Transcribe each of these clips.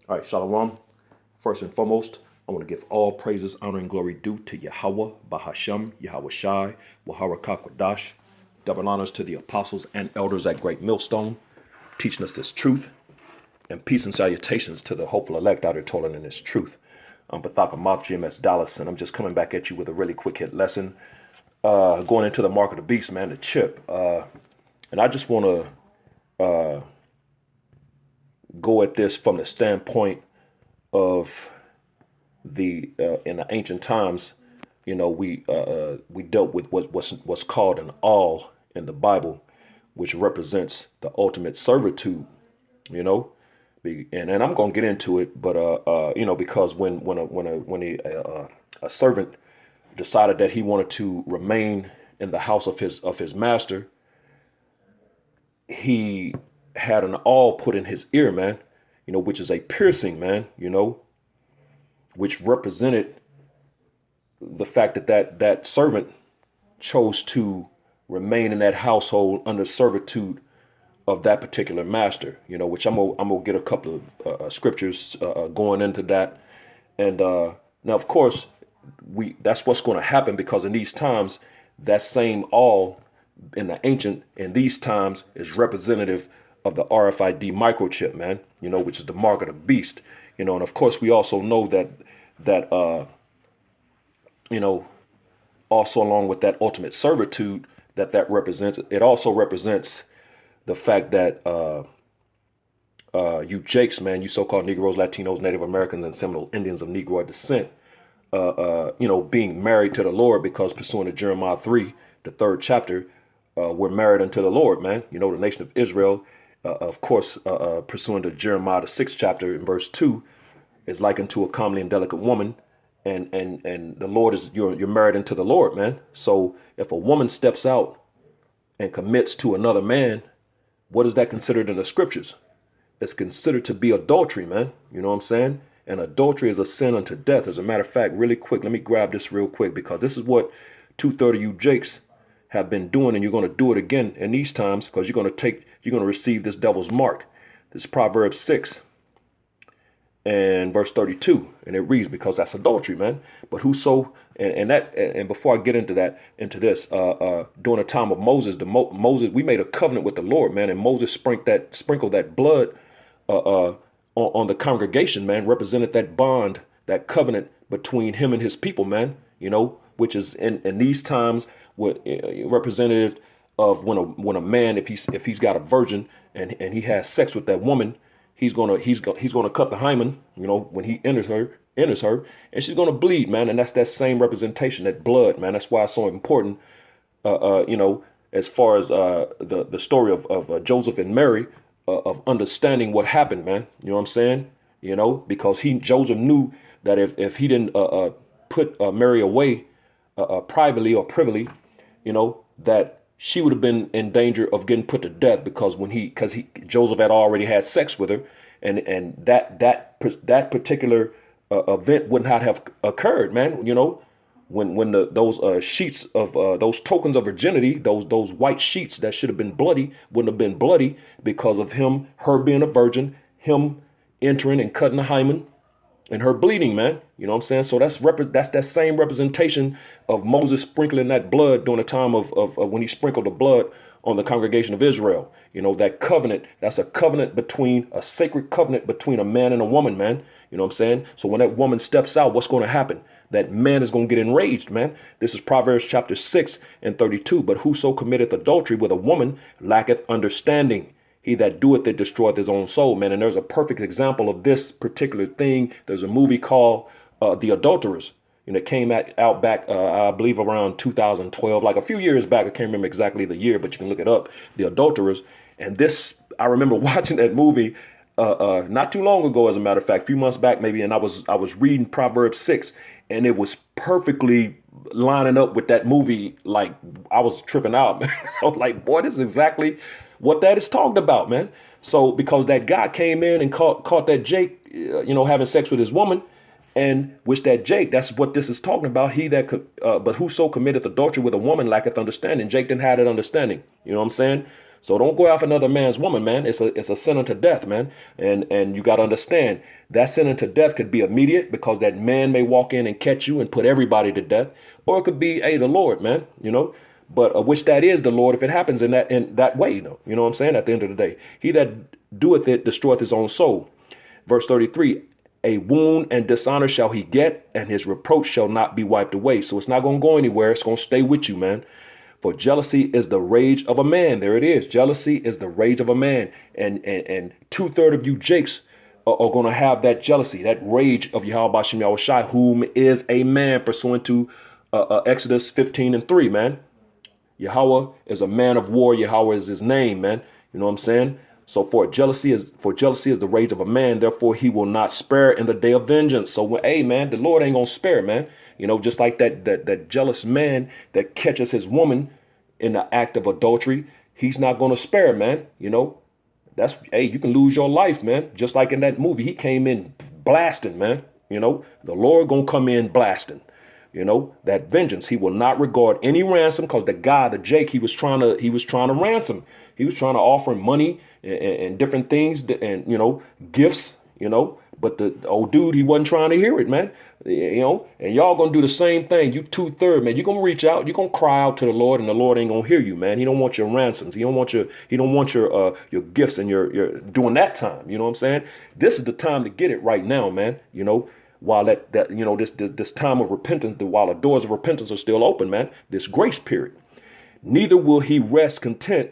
All right, Shalom. First and foremost, I want to give all praises, honor, and glory due to Yahweh, Bahasham, Yahweh Shai, Wahara Kakwadash. Double honors to the apostles and elders at Great Millstone, teaching us this truth, and peace and salutations to the hopeful elect out here toiling in this truth. I'm Bathaka Moth GMS Dallas, and I'm just coming back at you with a really quick hit lesson. Going into the mark of the beast, man, the chip. And I just want to go at this from the standpoint of the in the ancient times. We dealt with what's called an awl in the Bible, which represents the ultimate servitude. You know, and I'm gonna get into it, but because when a servant decided that he wanted to remain in the house of his master, he had an awl put in his ear, man. Which is a piercing, man. Which represented the fact that servant chose to remain in that household under servitude of that particular master. Which I'm gonna get a couple of scriptures going into that. And now, of course, that's what's going to happen, because in these times, that same all in the ancient in these times is representative of the RFID microchip, man. Which is the mark of the beast. And of course, we also know that you know also along with that ultimate servitude that represents, it also represents the fact that you Jakes, man, you so-called Negroes, Latinos, Native Americans, and Seminole Indians of Negroid descent, being married to the Lord, because pursuant to Jeremiah 3, the third chapter, we're married unto the Lord, man. The nation of Israel, of course, pursuant to Jeremiah, the sixth chapter, in verse 2, is likened to a comely and delicate woman. And the Lord is, you're married unto the Lord, man. So if a woman steps out and commits to another man, what is that considered in the scriptures? It's considered to be adultery, man. You know what I'm saying? And adultery is a sin unto death. As a matter of fact, really quick, let me grab this real quick, because this is what 230 you Jakes have been doing, and you're going to do it again in these times, because you're going to receive this devil's mark. This is Proverbs 6 and verse 32, and it reads, because that's adultery, man. But whoso, and before I get into this, during the time of Moses, Moses, we made a covenant with the Lord, man, and Moses sprinkled that blood on the congregation, man, represented that bond, that covenant between him and his people, man. Which is in these times what representative of when a man, if he's got a virgin and he has sex with that woman, he's gonna cut the hymen, when he enters her, and she's gonna bleed, man. And that's that same representation, that blood, man. That's why it's so important, as far as the story of Joseph and Mary, of understanding what happened, man. You know what I'm saying? Because Joseph knew that if he didn't put Mary away privately or privily, that she would have been in danger of getting put to death, because Joseph had already had sex with her, and that particular event would not have occurred, man. When those sheets of those tokens of virginity, those white sheets that should have been bloody, wouldn't have been bloody, because of her being a virgin, him entering and cutting the hymen, and her bleeding, man. You know what I'm saying? So that's that same representation of Moses sprinkling that blood during the time of when he sprinkled the blood on the congregation of Israel. That covenant, that's a sacred covenant between a man and a woman, man. You know what I'm saying? So when that woman steps out, what's going to happen? That man is going to get enraged, man. This is Proverbs chapter 6 and 32. But whoso committeth adultery with a woman lacketh understanding. He that doeth it destroyeth his own soul, man. And there's a perfect example of this particular thing. There's a movie called The Adulterers. It came out back, I believe, around 2012, like a few years back. I can't remember exactly the year, but you can look it up. The Adulterers. And this, I remember watching that movie not too long ago, as a matter of fact, a few months back maybe, and I was reading Proverbs 6, and it was perfectly lining up with that movie. Like, I was tripping out, man. I was like, boy, this is exactly what that is talked about, man. So because that guy came in and caught that Jake, having sex with his woman, and which that Jake, that's what this is talking about. He that but whoso committeth adultery with a woman lacketh understanding. Jake didn't have that understanding. You know what I'm saying? So don't go after another man's woman, man. It's a sin unto death, man. And you got to understand that sin unto death could be immediate because that man may walk in and catch you and put everybody to death, or it could be, hey, the Lord, man, but which that is the Lord if it happens in that way, you know what I'm saying? At the end of the day, he that doeth it destroyeth his own soul. Verse 33, a wound and dishonor shall he get, and his reproach shall not be wiped away. So it's not going to go anywhere. It's going to stay with you, man. For jealousy is the rage of a man. There it is. Jealousy is the rage of a man. And 2/3 of you Jakes are going to have that jealousy, that rage of Yahweh Shem Yahushai, whom is a man, pursuant to Exodus 15:3, man. Yahweh is a man of war. Yahweh is his name, man. You know what I'm saying? So for jealousy is the rage of a man. Therefore, he will not spare in the day of vengeance. So, hey, man, the Lord ain't going to spare, man. Just like that jealous man that catches his woman in the act of adultery. He's not going to spare, man. That's, hey, you can lose your life, man. Just like in that movie, he came in blasting, man. The Lord going to come in blasting. That vengeance. He will not regard any ransom, because the guy, the Jake, he was trying to ransom. He was trying to offer him money and different things and, gifts, but the old dude, he wasn't trying to hear it, man. And y'all going to do the same thing. You 2/3, man. You're going to reach out. You're going to cry out to the Lord, and the Lord ain't going to hear you, man. He don't want your ransoms. He don't want your gifts and your during that time. You know what I'm saying? This is the time to get it right now, man. While this time of repentance, while the doors of repentance are still open, man, this grace period. Neither will he rest content,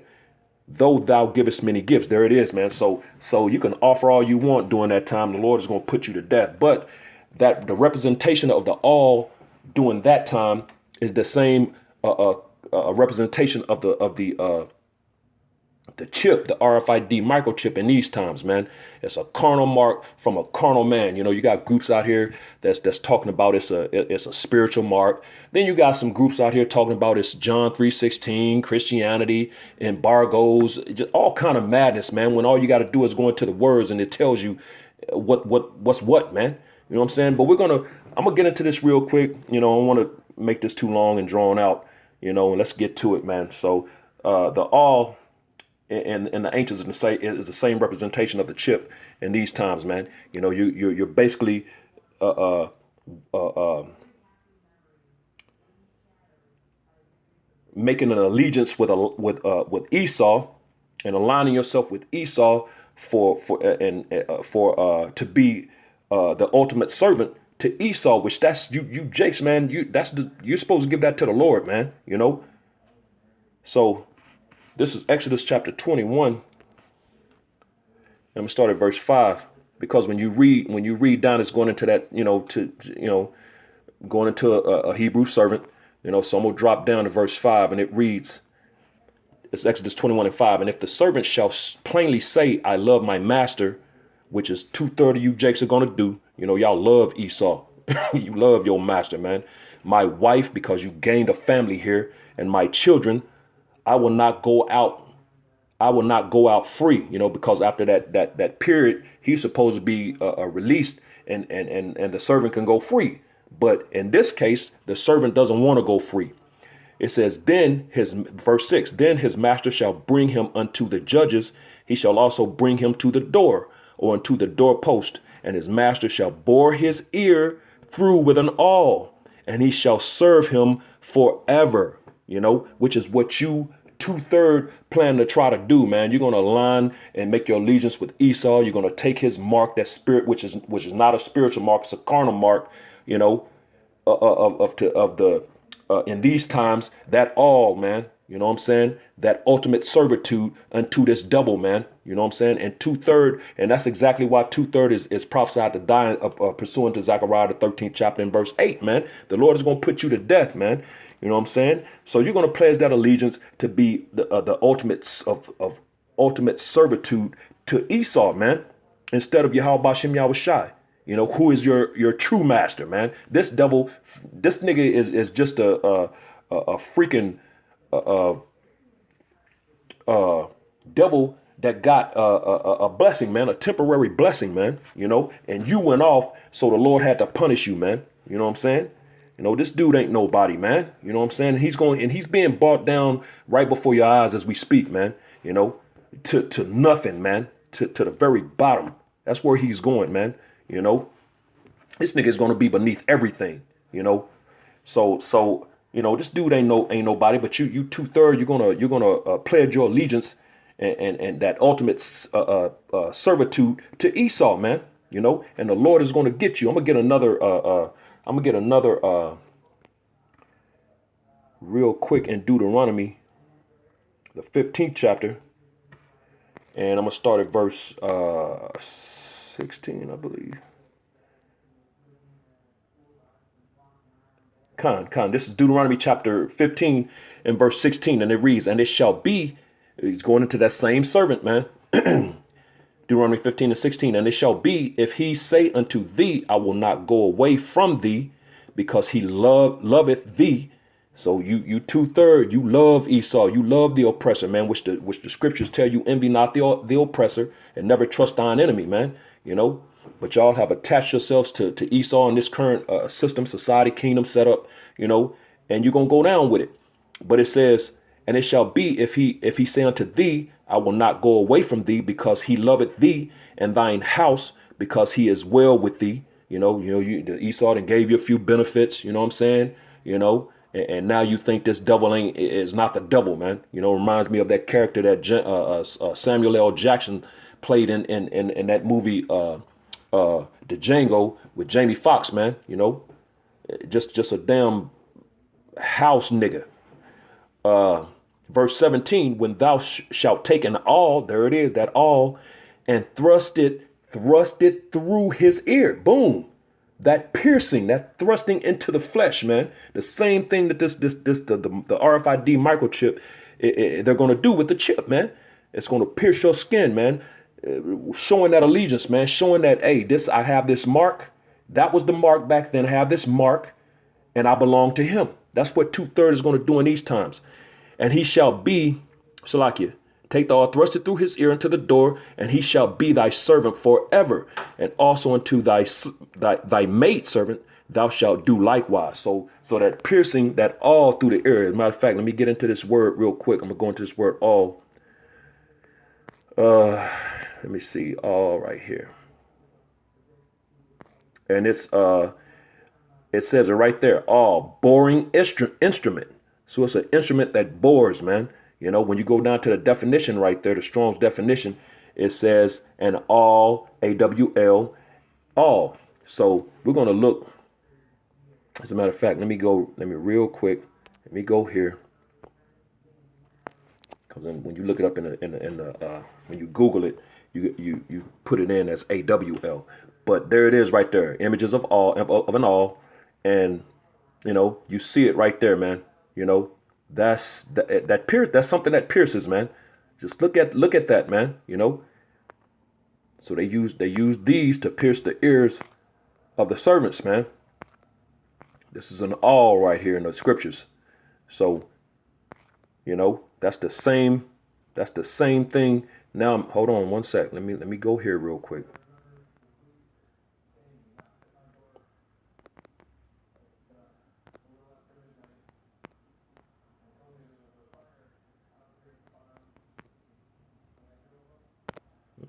though thou givest many gifts. There it is, man. So you can offer all you want during that time. The Lord is going to put you to death. But that the representation of the all during that time is the same representation of the chip, the RFID microchip in these times, man. It's a carnal mark from a carnal man. You got groups out here that's talking about it's a spiritual mark. Then you got some groups out here talking about it's John 3:16, Christianity, embargoes, just all kind of madness, man. When all you got to do is go into the words and it tells you what's what, man. You know what I'm saying? But I'm gonna get into this real quick. I don't want to make this too long and drawn out. And let's get to it, man. So the all. And the ancients is the same representation of the chip in these times, man. You're basically making an allegiance with Esau and aligning yourself with Esau to be the ultimate servant to Esau, which that's you Jakes, man. You're supposed to give that to the Lord, man. So. This is Exodus chapter 21. I'm gonna start at verse 5, because when you read down, it's going into that, going into a Hebrew servant, so I'm gonna drop down to verse 5, and it reads, it's Exodus 21:5. And if the servant shall plainly say, I love my master, which is 2/3 of you Jakes are gonna do, y'all love Esau. You love your master, man. My wife, because you gained a family here, and my children, I will not go out free, because after that period, he's supposed to be released and the servant can go free. But in this case, the servant doesn't want to go free. It says, verse 6, then his master shall bring him unto the judges. He shall also bring him to the door, or unto the doorpost, and his master shall bore his ear through with an awl, and he shall serve him forever. Which is what you 2/3 plan to try to do, man. You're going to align and make your allegiance with Esau. You're going to take his mark, that spirit, which is not a spiritual mark. It's a carnal mark, in these times, that all, man, you know what I'm saying? That ultimate servitude unto this devil, man. You know what I'm saying? And 2/3, and that's exactly why 2/3 is prophesied to die pursuant to Zechariah, the 13th chapter and verse 8, man. The Lord is going to put you to death, man. You know what I'm saying? So you're going to pledge that allegiance to be the ultimate servitude to Esau, man, instead of Yahweh Shem Yahushai, who is your true master, man. This nigga is just a freaking devil that got a blessing, man, a temporary blessing, man, and you went off, so the Lord had to punish you, man. You know what I'm saying? This dude ain't nobody, man. You know what I'm saying? He's being brought down right before your eyes as we speak, man. you know, to nothing, man, to the very bottom. That's where he's going, man. You know, this nigga is going to be beneath everything, you know. So this dude ain't nobody, but you 2/3. You're gonna pledge your allegiance and that ultimate servitude to Esau, man. You know, and the Lord is going to get you. I'm gonna get another. Real quick in Deuteronomy, the 15th chapter, and I'm gonna start at verse 16, I believe. This is Deuteronomy chapter 15 and verse 16, and it reads, and it shall be, he's going into that same servant, man. Deuteronomy 15 and 16, and it shall be, if he say unto thee, I will not go away from thee, because he loveth thee. So you 2/3, you love Esau, you love the oppressor, man, which the scriptures tell you, envy not the oppressor, and never trust thine enemy, man. You know, but y'all have attached yourselves to Esau in this current system, society, kingdom setup, you know, and you're gonna go down with it. But it says, and it shall be, if he say unto thee, I will not go away from thee, because he loveth thee, and thine house, because he is well with thee. The Esau and gave you a few benefits. You know what I'm saying? You know, and now you think this devil is not the devil, man. You know, reminds me of that character that Samuel L. Jackson played in that movie, The Django, with Jamie Foxx, man. You know, just a damn house nigga. Verse 17, when thou shalt take an awl, there it is, that awl, and thrust it through his ear. Boom. That piercing, that thrusting into the flesh, man. The same thing that the RFID microchip, they're going to do with the chip, man. It's going to pierce your skin, man. Showing that allegiance, man. Showing that, hey, I have this mark. That was the mark back then. I have this mark, and I belong to him. That's what 2/3 is going to do in these times. And he shall be, Salakia, take the awl, thrust it through his ear into the door, and he shall be thy servant forever. And also unto thy maid servant thou shalt do likewise. So that piercing, that awl through the ear. As a matter of fact, let me get into this word real quick. I'm going to go into this word awl. Let me see, awl right here. And it says it right there, awl, boring instrument. So it's an instrument that bores, man. You know, when you go down to the definition right there, the Strong's definition, it says an awl, A-W-L, awl. So we're going to look. As a matter of fact, let me real quick. Let me go here. Because when you look it up when you Google it, you put it in as A-W-L. But there it is right there. Images of an awl. And, you know, you see it right there, man. You know, that's something that pierces, man. Just look at that, man. You know. So they use these to pierce the ears of the servants, man. This is an awl right here in the scriptures. So, you know, that's the same thing. Now, hold on one sec. Let me go here real quick.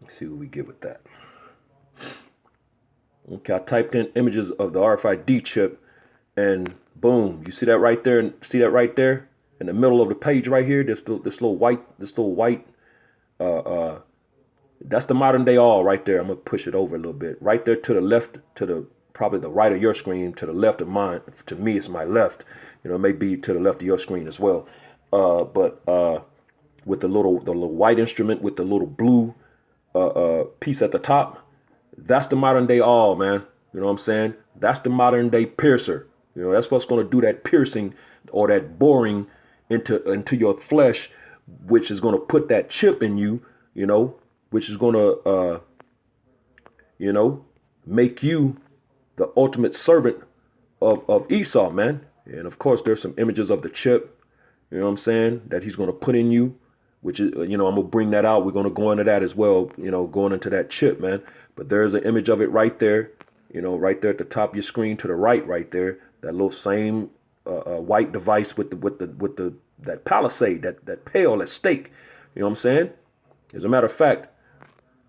Let's see what we get with that. Okay, I typed in images of the RFID chip, and boom, you see that right there? And see that right there in the middle of the page right here? This little white. That's the modern day awl right there. I'm gonna push it over a little bit. Right there to the left, probably the right of your screen, to the left of mine. To me, it's my left. You know, it may be to the left of your screen as well. But with the little white instrument with the little blue piece at the top, that's the modern day awl, man. You know what I'm saying? That's the modern day piercer. You know, that's what's going to do that piercing or that boring into your flesh, which is going to put that chip in you, you know, which is going to, make you the ultimate servant of Esau, man. And of course, there's some images of the chip, you know what I'm saying, that he's going to put in you, which is, I'm going to bring that out. We're going to go into that as well, going into that chip, man. But there's an image of it right there, right there at the top of your screen to the right there, that little same white device with that palisade, that pail, that stake, You know what I'm saying? As a matter of fact,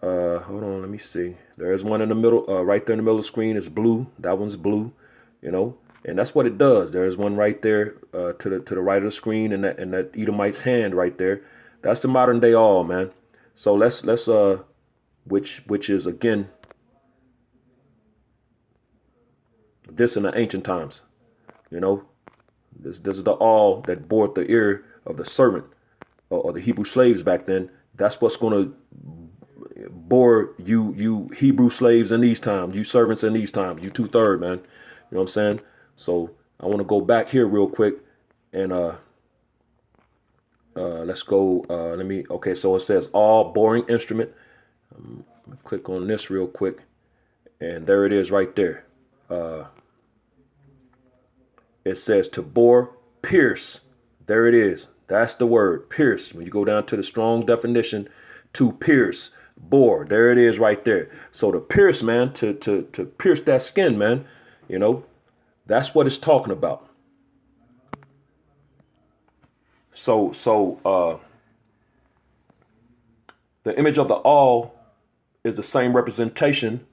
hold on, let me see. There is one in the middle, right there in the middle of the screen. It's blue. That one's blue, you know, and that's what it does. There is one right there to the right of the screen, and that Edomite's hand right there. That's the modern day Aul, man. So let's which is again this in the ancient times, you know. This is the Aul that bored the ear of the servant or the Hebrew slaves back then. That's what's going to bore you Hebrew slaves in these times, you servants in these times, you 2/3, man. You know what I'm saying? So I want to go back here real quick and let's go. Okay, so it says all boring instrument. Click on this real quick, and there it is right there. It says to bore, pierce. There it is. That's the word, pierce. When you go down to the strong definition, to pierce, bore. There it is right there. So to pierce, man, to pierce that skin, man, you know, that's what it's talking about. So the image of the Aul is the same representation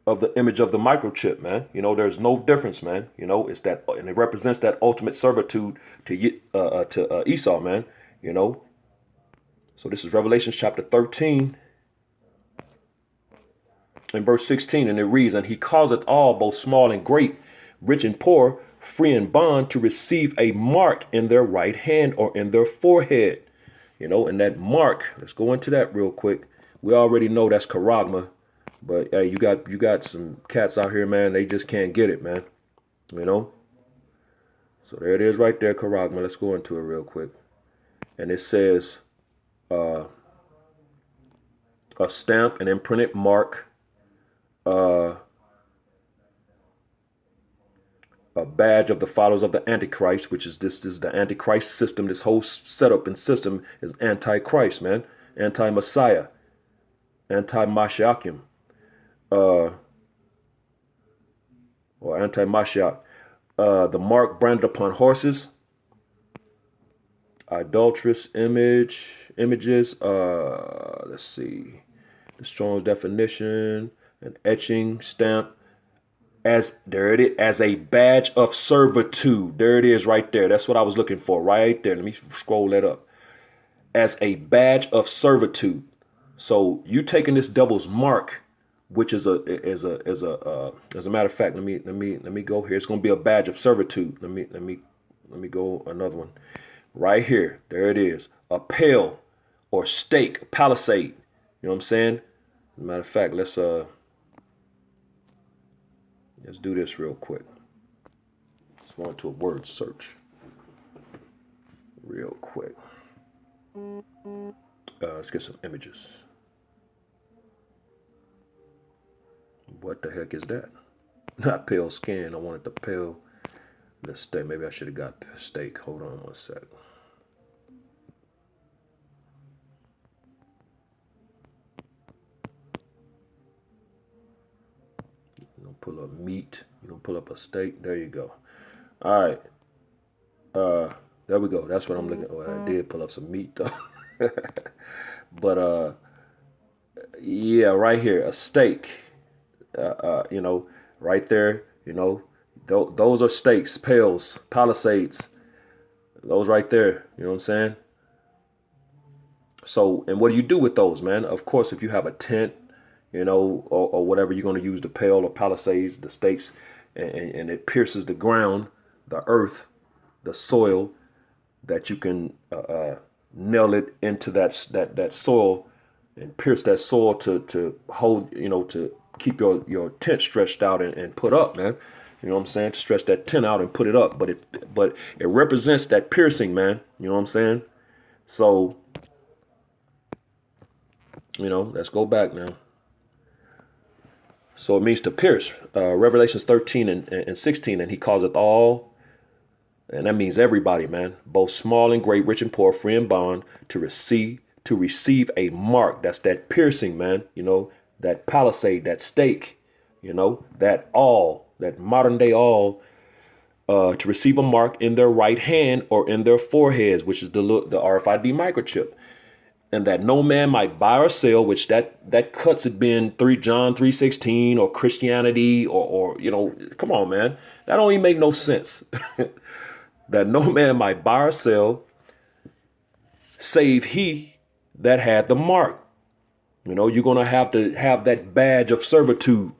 of the image of the microchip, man. You know, there's no difference, man. You know, it's that, and it represents that ultimate servitude to Esau, man. You know, so this is Revelation chapter 13 and verse 16, and it reads, "And he causeth all, both small and great, rich and poor, free and bond, to receive a mark in their right hand or in their forehead." You know, and that mark, let's go into that real quick. We already know that's charagma. But hey, you got some cats out here, man. They just can't get it, man. You know. So there it is, right there, charagma. Let's go into it real quick, and it says, a stamp, an imprinted mark, a badge of the followers of the Antichrist, which is this is the Antichrist system. This whole setup and system is anti-Christ, man, anti-Messiah, anti-Mashiachim. Or anti-Mashiach, the mark branded upon horses, idolatrous images. Let's see, the Strong's definition, an etching stamp, as there it is, as a badge of servitude. There it is, right there. That's what I was looking for, right there. Let me scroll that up. As a badge of servitude. So you taking this devil's mark, which is a matter of fact, let me go here. It's going to be a badge of servitude. Let me go another one right here. There it is, a pale or stake, palisade. You know what I'm saying? As a matter of fact, let's do this real quick. Let's go into a word search real quick. Let's get some images. What the heck is that? Not pale skin. I wanted the pale. The steak. Maybe I should have got steak. Hold on one sec. You're gonna pull up meat. You're gonna pull up a steak. There you go. All right. There we go. That's what I'm looking for. I did pull up some meat though. But yeah, right here, a steak. You know, right there, you know, those are stakes, pales, palisades, those right there. You know what I'm saying? So, and what do you do with those, man? Of course, if you have a tent, you know, or whatever, you're going to use the pale or palisades, the stakes, and it pierces the ground, the earth, the soil, that you can nail it into that soil and pierce that soil to hold, you know, to keep your tent stretched out and put up, man. You know what I'm saying? To stretch that tent out and put it up, but it represents that piercing, man. You know what I'm saying? So, you know, let's go back now. So it means to pierce. Revelations 13 and 16, and he calls it all, and that means everybody, man, both small and great, rich and poor, free and bond, to receive a mark. That's that piercing, man. You know, that palisade, that stake, you know, that Aul, that modern day Aul, to receive a mark in their right hand or in their foreheads, which is the RFID microchip. and that no man might buy or sell, which that cuts it being 3 John 3:16 or Christianity or come on, man. That don't even make no sense. That no man might buy or sell save he that had the mark. You're going to have that badge of servitude.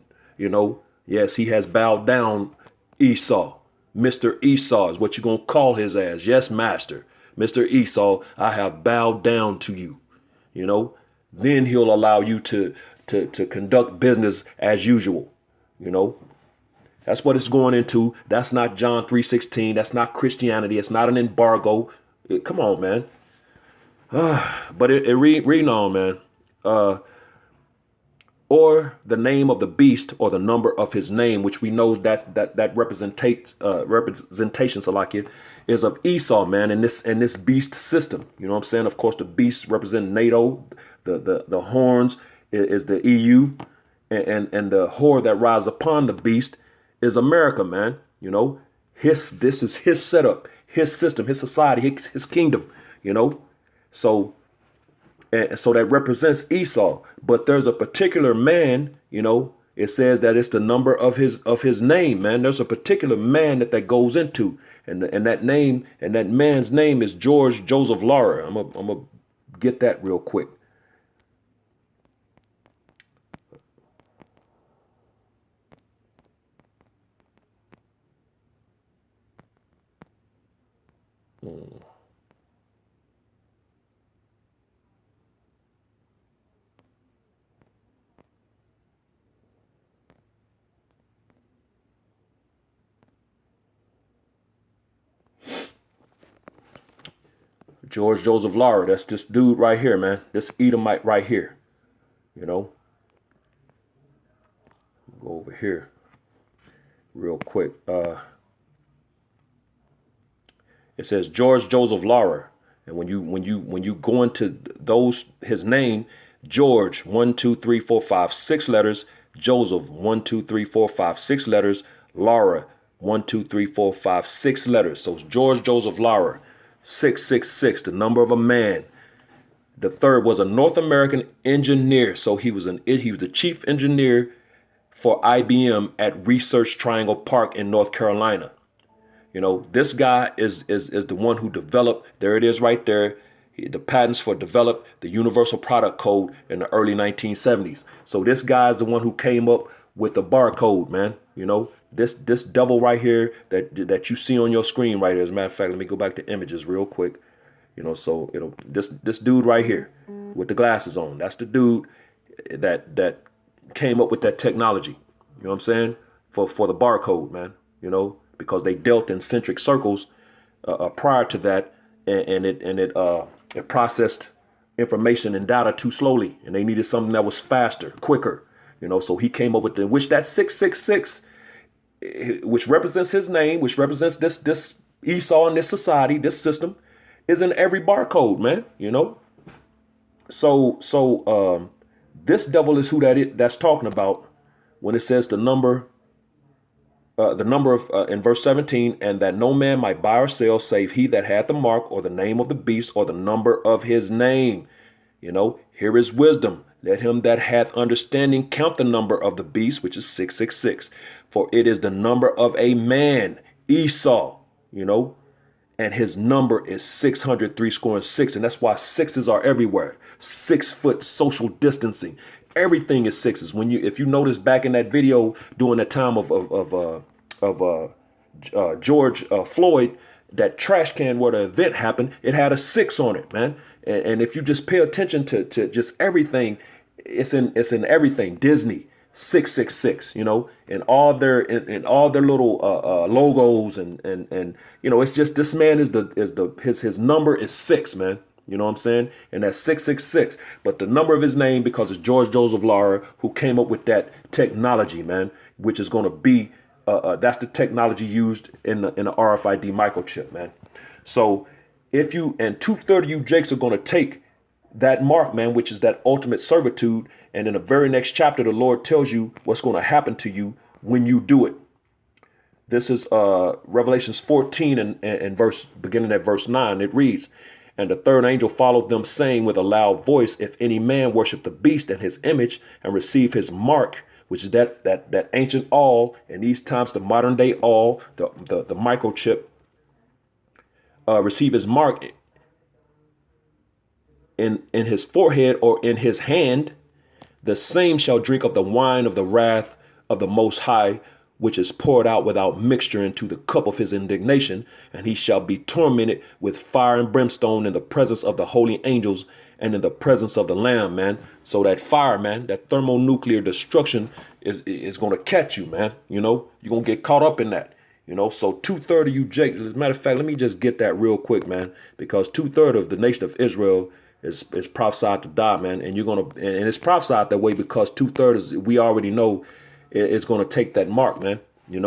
Yes, he has bowed down. Esau, Mr. Esau is what you're going to call his ass. Yes, master. Mr. Esau, I have bowed down to you. Then he'll allow you to conduct business as usual. That's what it's going into. That's not John 3:16. That's not Christianity. It's not an embargo. Come on, man. But reading on, man. Or the name of the beast, or the number of his name, which we know that representation, Salakia, is of Esau, man, in this beast system. You know what I'm saying? Of course, the beasts represent NATO. The horns is the EU, and the whore that rises upon the beast is America, man. This is his setup, his system, his society, his kingdom. So. And so that represents Esau. But there's a particular man, it says that it's the number of his name, man. There's a particular man that goes into. And that name, and that man's name is George Joseph Lara. I'm gonna get that real quick. George Joseph Lara, that's this dude right here, man. This Edomite right here. Go over here real quick. It says George Joseph Lara. And when you go into his name, George, 1, 2, 3, 4, 5, 6 letters. Joseph, 1, 2, 3, 4, 5, 6 letters. Lara, 1, 2, 3, 4, 5, 6 letters. So it's George Joseph Lara. 666, the number of a man. The third was a North American engineer. So he was the chief engineer for IBM at Research Triangle Park in North Carolina. This guy is the one who developed, there it is right there, the patents for developed the Universal Product Code in the early 1970s. So this guy is the one who came up with the barcode, man. This devil right here that you see on your screen right here. As a matter of fact, let me go back to images real quick. So this dude right here with the glasses on, that's the dude that came up with that technology. You know what I'm saying? For the barcode, man. Because they dealt in centric circles prior to that, and it processed information and data too slowly, and they needed something that was faster, quicker. So he came up with which that 666, which represents his name, which represents this Esau in this society, this system, is in every barcode, man. So this devil is who that's talking about when it says the number of in verse 17, and that no man might buy or sell save he that hath the mark, or the name of the beast, or the number of his name. Here is wisdom. Let him that hath understanding count the number of the beast, which is 666. For it is the number of a man, Esau, and his number is 603 and that's why sixes are everywhere. 6 foot social distancing. Everything is sixes. If you notice back in that video during the time of George Floyd, that trash can where the event happened, it had a 6 on it, man. And if you just pay attention to just everything, it's in everything. Disney 666, and all their little logos and it's just, this man his number is 6, man. You know what I'm saying? And that's 666. But the number of his name, because it's George Joseph Lara who came up with that technology, man, which is going to be that's the technology used in the RFID microchip, man. So if you and 2/3 of you Jakes are going to take that mark, man, which is that ultimate servitude, and in the very next chapter, the Lord tells you what's going to happen to you when you do it. This is Revelations 14 and beginning at verse 9. It reads, And the third angel followed them, saying with a loud voice, if any man worship the beast and his image and receive his mark, which is that ancient Aul, in these times the modern day Aul, the microchip, receive his mark in his forehead or in his hand, the same shall drink of the wine of the wrath of the Most High, which is poured out without mixture into the cup of his indignation, and he shall be tormented with fire and brimstone in the presence of the holy angels and in the presence of the Lamb, man. So that fire, man, that thermonuclear destruction is going to catch you, man. You're going to get caught up in that. So 2/3 of you, Jake, as a matter of fact, let me just get that real quick, man, because 2/3 of the nation of Israel is prophesied to die, man. And and it's prophesied that way because 2/3 we already know is going to take that mark, man. This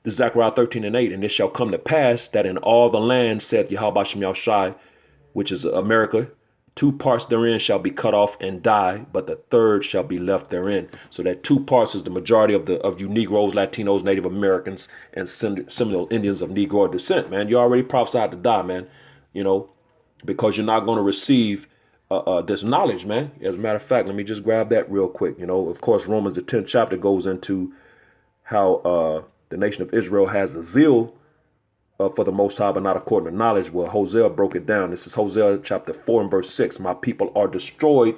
is Zechariah 13:8, and it shall come to pass that in all the land, saith Yahweh Shem Yahushai, which is America, 2 parts therein shall be cut off and die, but the third shall be left therein. So that 2 parts is the majority of you Negroes, Latinos, Native Americans, and Seminole Indians of Negro descent, man. You already prophesied to die, man. Because you're not going to receive this knowledge, man. As a matter of fact, let me just grab that real quick. Of course, Romans, the 10th chapter, goes into how the nation of Israel has a zeal for the Most High, but not according to knowledge. Well, Hosea broke it down. This is Hosea chapter 4 and verse 6. My people are destroyed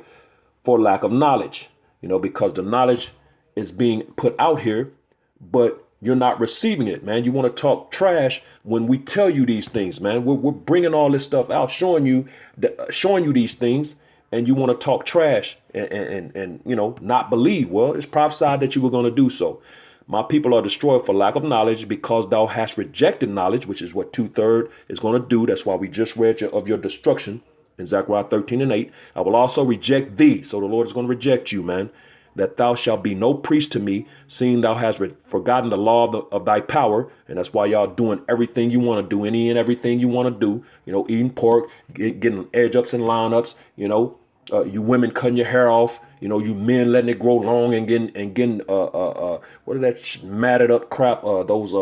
for lack of knowledge, because the knowledge is being put out here, but you're not receiving it, man. You want to talk trash when we tell you these things, man. We're bringing all this stuff out, showing you these things, and you want to talk trash and not believe. Well, it's prophesied that you were going to do so. My people are destroyed for lack of knowledge, because thou hast rejected knowledge, which is what 2/3 is going to do. That's why we just read of your destruction in Zechariah 13:8. I will also reject thee. So the Lord is going to reject you, man. That thou shalt be no priest to me, seeing thou hast forgotten the law of thy power. And that's why y'all doing everything you want to do, any and everything you want to do. Eating pork, getting edge ups and line ups. You women cutting your hair off. You men letting it grow long and getting what are that matted up crap? Those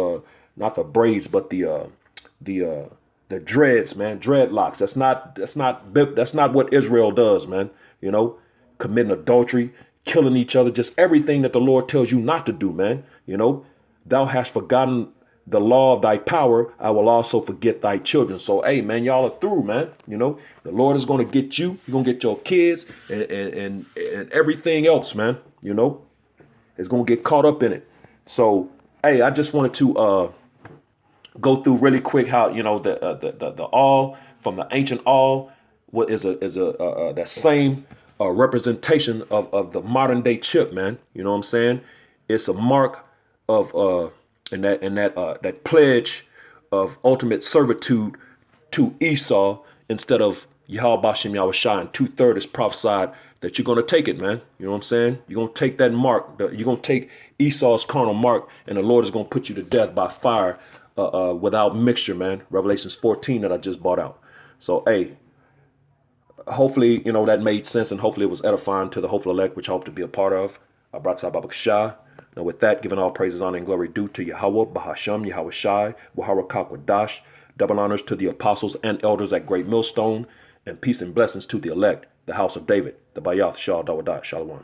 not the braids, but the dreads, man, dreadlocks. That's not what Israel does, man. Committing adultery, killing each other, just everything that the Lord tells you not to do, man. Thou hast forgotten the law of thy power. I will also forget thy children. So, hey, man, y'all are through, man. The Lord is going to get you. You're going to get your kids and everything else, man. It's going to get caught up in it. So, hey, I just wanted to go through really quick how, the Aul from the ancient Aul, what is that same representation of the modern day chip, man. You know what I'm saying? It's a mark of that pledge of ultimate servitude to Esau instead of Yahweh Shem Yahushai. And 2/3 is prophesied that you're going to take it, man. You know what I'm saying? You're going to take that mark. You're going to take Esau's carnal mark, and the Lord is going to put you to death by fire without mixture, man. Revelations 14 that I just brought out. So, hey, hopefully, that made sense, and hopefully it was edifying to the hopeful elect, which I hope to be a part of. I brought to Baba Kashah. Now, with that, giving all praises, honor, and glory due to Yahweh, Bahasham, Yahweh Shai, Wahara Kakwadash, double honors to the apostles and elders at Great Millstone, and peace and blessings to the elect, the house of David, the Bayath, Shah, Dawadah, Shalom.